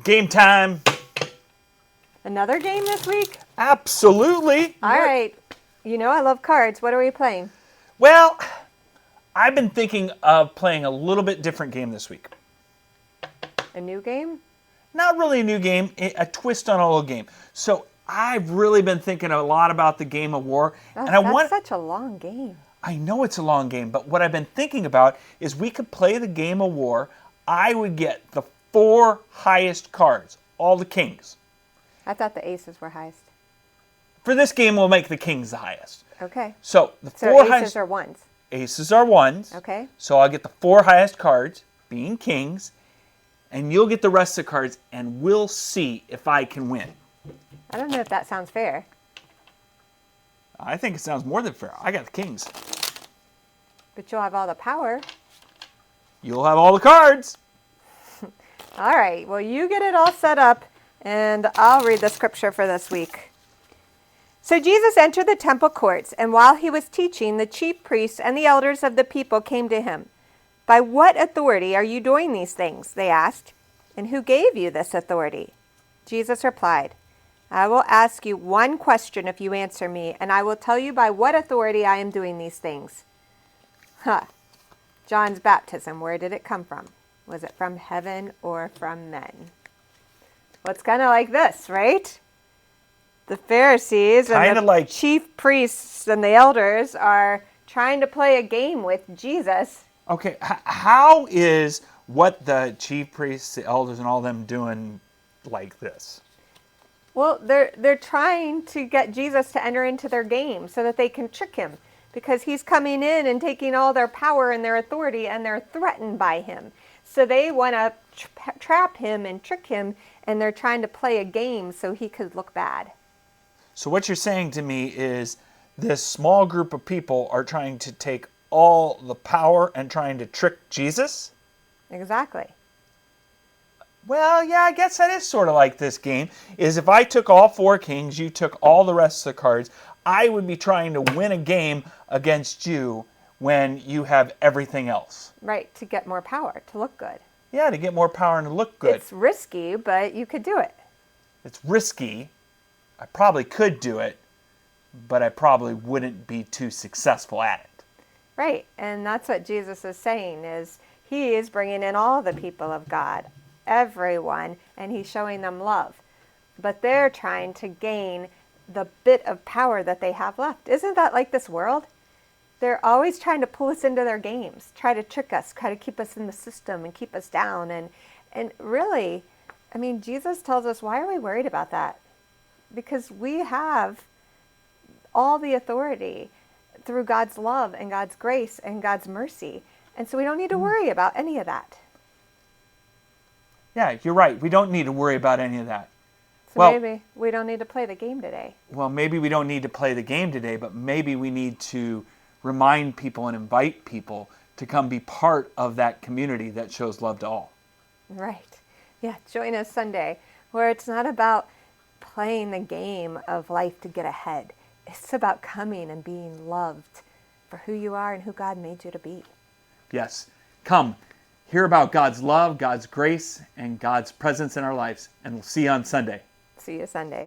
Game time. Another game this week? Absolutely. All right. You know I love cards. What are we playing? Well, I've been thinking of playing a little bit different game this week. A new game? Not really a new game, a twist on an old game. So I've really been thinking a lot about the Game of War. Oh, and that's such a long game. I know it's a long game, but what I've been thinking about is we could play the Game of War. I would get the 4 highest cards, all the kings. I thought the aces were highest. For this game, we'll make the kings the highest. Okay. So the So 4 aces highest are ones. aces are ones. Okay. So I'll get the 4 highest cards, being kings, and you'll get the rest of the cards, and we'll see if I can win. I don't know if that sounds fair. I think it sounds more than fair. I got the kings. But you'll have all the power. You'll have all the cards. All right. Well, you get it all set up, and I'll read the scripture for this week. So Jesus entered the temple courts, and while he was teaching, the chief priests and the elders of the people came to him. "By what authority are you doing these things?" they asked. "And who gave you this authority?" Jesus replied, "I will ask you one question if you answer me, and I will tell you by what authority I am doing these things." John's baptism, where did it come from? Was it from heaven or from men? Well, it's kind of like this, right? The Pharisees and the chief priests and the elders are trying to play a game with Jesus. Okay, how is what the chief priests, the elders, and all them doing like this? Well, they're trying to get Jesus to enter into their game so that they can trick him, because he's coming in and taking all their power and their authority, and they're threatened by him. So they want to trap him and trick him, and they're trying to play a game so he could look bad. So what you're saying to me is this small group of people are trying to take all the power and trying to trick Jesus? Exactly. Well, yeah, I guess that is sort of like this game. Is if I took all 4 kings, you took all the rest of the cards, I would be trying to win a game against you when you have everything else. Right, to get more power, to look good. Yeah, to get more power and to look good. It's risky, but you could do it. It's risky. I probably could do it, but I probably wouldn't be too successful at it. Right, and that's what Jesus is saying, is he is bringing in all the people of God, everyone, and he's showing them love. But they're trying to gain the bit of power that they have left. Isn't that like this world? They're always trying to pull us into their games, try to trick us, try to keep us in the system and keep us down. And really, I mean, Jesus tells us, why are we worried about that? Because we have all the authority through God's love and God's grace and God's mercy. And so we don't need to worry about any of that. Yeah, you're right. We don't need to worry about any of that. So maybe we don't need to play the game today. Well, maybe we don't need to play the game today, but maybe we need to remind people and invite people to come be part of that community that shows love to all. Right. Yeah, join us Sunday, where it's not about playing the game of life to get ahead. It's about coming and being loved for who you are and who God made you to be. Yes. Come, hear about God's love, God's grace, and God's presence in our lives, and we'll see you on Sunday. See you Sunday.